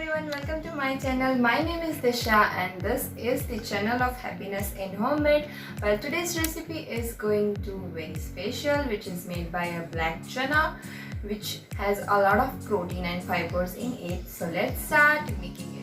everyone, welcome to my channel. My name is Disha and this is the channel of happiness in homemade. Well, today's recipe is going to be very special, which is made by a black chana, which has a lot of protein and fibers in it. So let's start making it.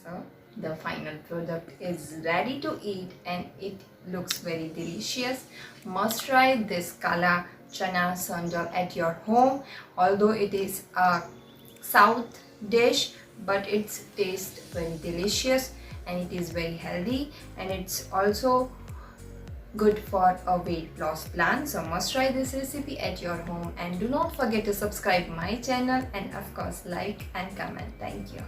So the final product is ready to eat and it looks very delicious. Must try this kala chana sundal at your home. Although it is a south dish, but its taste very delicious and it is very healthy, and it's also good for a weight loss plan. So must try this recipe at your home, and do not forget to subscribe my channel and of course like and comment. Thank you.